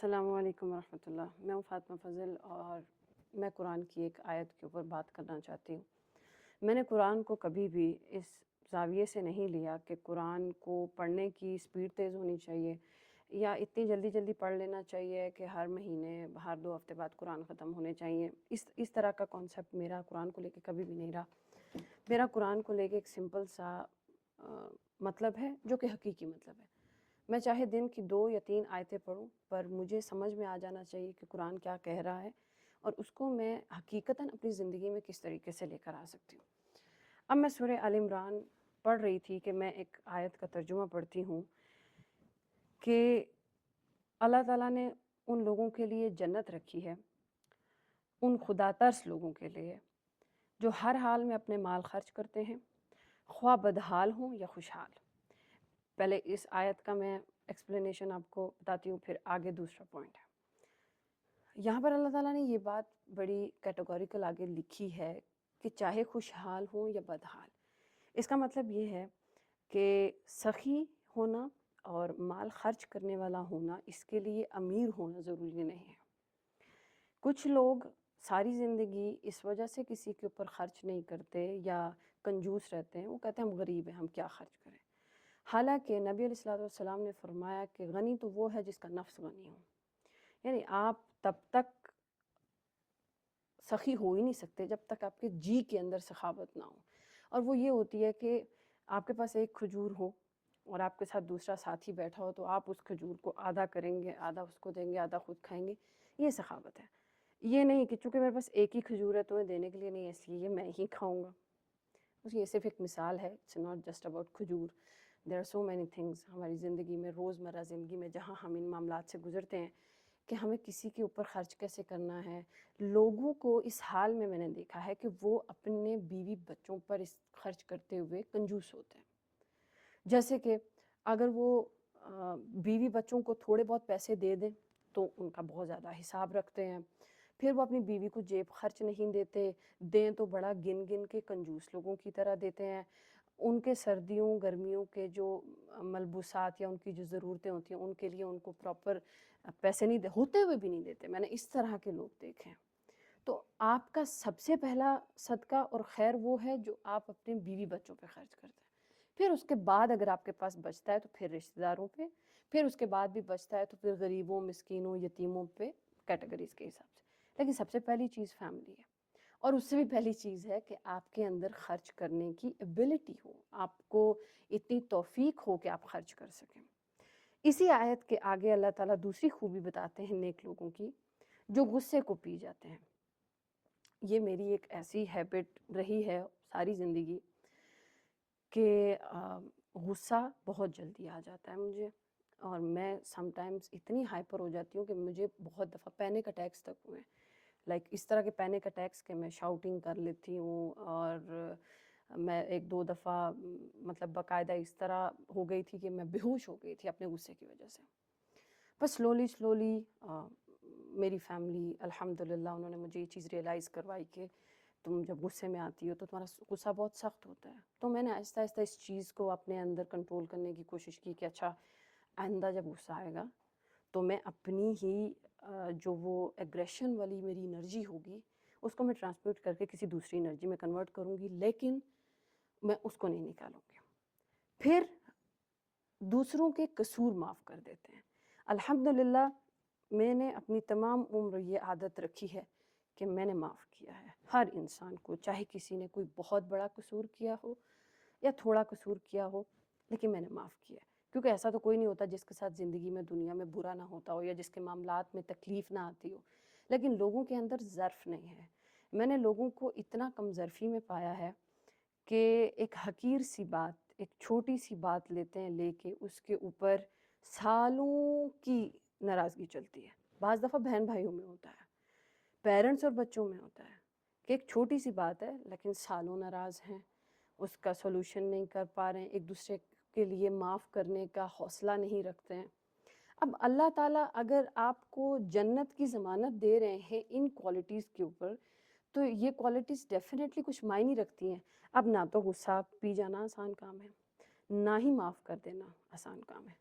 السلام علیکم ورحمۃ اللہ۔ میں ہوں فاطمہ فضل اور میں قرآن کی ایک آیت کے اوپر بات کرنا چاہتی ہوں۔ میں نے قرآن کو کبھی بھی اس زاویے سے نہیں لیا کہ قرآن کو پڑھنے کی سپیڈ تیز ہونی چاہیے یا اتنی جلدی جلدی پڑھ لینا چاہیے کہ ہر مہینے ہر 2 ہفتے بعد قرآن ختم ہونے چاہیے۔ اس طرح کا کانسیپٹ میرا قرآن کو لے کے کبھی بھی نہیں رہا۔ میرا قرآن کو لے کے ایک سمپل سا مطلب ہے جو کہ حقیقی مطلب ہے۔ میں چاہے دن کی 2 یا 3 آیتیں پڑھوں، پر مجھے سمجھ میں آ جانا چاہیے کہ قرآن کیا کہہ رہا ہے اور اس کو میں حقیقتاً اپنی زندگی میں کس طریقے سے لے کر آ سکتی ہوں۔ اب میں سورہ آل عمران پڑھ رہی تھی کہ میں ایک آیت کا ترجمہ پڑھتی ہوں کہ اللہ تعالیٰ نے ان لوگوں کے لیے جنت رکھی ہے، ان خدا ترس لوگوں کے لیے جو ہر حال میں اپنے مال خرچ کرتے ہیں، خواہ بدحال ہوں یا خوشحال۔ پہلے اس آیت کا میں ایکسپلینیشن آپ کو بتاتی ہوں، پھر آگے دوسرا پوائنٹ ہے۔ یہاں پر اللہ تعالیٰ نے یہ بات بڑی کیٹیگوریکل آگے لکھی ہے کہ چاہے خوشحال ہوں یا بدحال۔ اس کا مطلب یہ ہے کہ سخی ہونا اور مال خرچ کرنے والا ہونا اس کے لیے امیر ہونا ضروری نہیں ہے۔ کچھ لوگ ساری زندگی اس وجہ سے کسی کے اوپر خرچ نہیں کرتے یا کنجوس رہتے ہیں، وہ کہتے ہیں ہم غریب ہیں، ہم کیا خرچ کریں۔ حالانکہ نبی علیہ السلام نے فرمایا کہ غنی تو وہ ہے جس کا نفس غنی ہو، یعنی آپ تب تک سخی ہو ہی نہیں سکتے جب تک آپ کے جی کے اندر سخاوت نہ ہو، اور وہ یہ ہوتی ہے کہ آپ کے پاس ایک کھجور ہو اور آپ کے ساتھ دوسرا ساتھی بیٹھا ہو تو آپ اس کھجور کو آدھا کریں گے، آدھا اس کو دیں گے، آدھا خود کھائیں گے۔ یہ سخاوت ہے۔ یہ نہیں کہ چونکہ میرے پاس ایک ہی کھجور ہے تمہیں دینے کے لیے نہیں ہے اس لیے یہ میں ہی کھاؤں گا۔ یہ صرف ایک مثال ہے، اٹس ناٹ جسٹ اباؤٹ کھجور۔ There are so many things ہماری زندگی میں، روزمرہ زندگی میں، جہاں ہم ان معاملات سے گزرتے ہیں کہ ہمیں کسی کے اوپر خرچ کیسے کرنا ہے۔ لوگوں کو اس حال میں نے دیکھا ہے کہ وہ اپنے بیوی بچوں پر اس خرچ کرتے ہوئے کنجوس ہوتے ہیں۔ جیسے کہ اگر وہ بیوی بچوں کو تھوڑے بہت پیسے دے دیں تو ان کا بہت زیادہ حساب رکھتے ہیں، پھر وہ اپنی بیوی کو جیب خرچ نہیں دیتے، دیں تو بڑا گن گن کے کنجوس لوگوں کی طرح دیتے ہیں۔ ان کے سردیوں گرمیوں کے جو ملبوسات یا ان کی جو ضرورتیں ہوتی ہیں ان کے لیے ان کو پراپر پیسے نہیں ہوتے ہوئے بھی نہیں دیتے۔ میں نے اس طرح کے لوگ دیکھے ہیں۔ تو آپ کا سب سے پہلا صدقہ اور خیر وہ ہے جو آپ اپنے بیوی بچوں پہ خرچ کرتے ہیں، پھر اس کے بعد اگر آپ کے پاس بچتا ہے تو پھر رشتہ داروں پہ، پھر اس کے بعد بھی بچتا ہے تو پھر غریبوں، مسکینوں، یتیموں پہ، کیٹیگریز کے حساب سے۔ لیکن سب سے پہلی چیز فیملی ہے، اور اس سے بھی پہلی چیز ہے کہ آپ کے اندر خرچ کرنے کی ایبلٹی ہو، آپ کو اتنی توفیق ہو کہ آپ خرچ کر سکیں۔ اسی آیت کے آگے اللہ تعالیٰ دوسری خوبی بتاتے ہیں نیک لوگوں کی جو غصے کو پی جاتے ہیں۔ یہ میری ایک ایسی ہیبٹ رہی ہے ساری زندگی کہ غصہ بہت جلدی آ جاتا ہے مجھے، اور میں سم ٹائمز اتنی ہائپر ہو جاتی ہوں کہ مجھے بہت دفعہ پینک اٹیکس تک ہوئے ہیں۔ اس طرح کے پینک اٹیکس کہ میں شاؤٹنگ کر لیتی ہوں، اور میں 1-2 دفعہ مطلب باقاعدہ اس طرح ہو گئی تھی کہ میں بے ہوش ہو گئی تھی اپنے غصے کی وجہ سے۔ بس سلولی میری فیملی الحمدللہ انہوں نے مجھے یہ چیز ریئلائز کروائی کہ تم جب غصے میں آتی ہو تو تمہارا غصہ بہت سخت ہوتا ہے۔ تو میں نے آہستہ آہستہ اس چیز کو اپنے اندر کنٹرول کرنے کی کوشش کی کہ اچھا آئندہ جب غصہ آئے گا تو میں اپنی ہی جو وہ ایگریشن والی میری انرجی ہوگی اس کو میں ٹرانسمیوٹ کر کے کسی دوسری انرجی میں کنورٹ کروں گی، لیکن میں اس کو نہیں نکالوں گی۔ پھر دوسروں کے قصور معاف کر دیتے ہیں۔ الحمدللہ میں نے اپنی تمام عمر یہ عادت رکھی ہے کہ میں نے معاف کیا ہے ہر انسان کو، چاہے کسی نے کوئی بہت بڑا قصور کیا ہو یا تھوڑا قصور کیا ہو، لیکن میں نے معاف کیا ہے۔ کیونکہ ایسا تو کوئی نہیں ہوتا جس کے ساتھ زندگی میں دنیا میں برا نہ ہوتا ہو یا جس کے معاملات میں تکلیف نہ آتی ہو، لیکن لوگوں کے اندر ظرف نہیں ہے۔ میں نے لوگوں کو اتنا کم ظرفی میں پایا ہے کہ ایک حقیر سی بات، ایک چھوٹی سی بات لیتے ہیں لے کے اس کے اوپر سالوں کی ناراضگی چلتی ہے۔ بعض دفعہ بہن بھائیوں میں ہوتا ہے، پیرنٹس اور بچوں میں ہوتا ہے کہ ایک چھوٹی سی بات ہے لیکن سالوں ناراض ہیں، اس کا سولوشن نہیں کر پا رہے ہیں، ایک دوسرے کے لیے معاف کرنے کا حوصلہ نہیں رکھتے ہیں۔ اب اللہ تعالیٰ اگر آپ کو جنت کی ضمانت دے رہے ہیں ان کوالٹیز کے اوپر تو یہ کوالٹیز ڈیفینیٹلی کچھ معنی رکھتی ہیں۔ اب نہ تو غصہ پی جانا آسان کام ہے، نہ ہی معاف کر دینا آسان کام ہے۔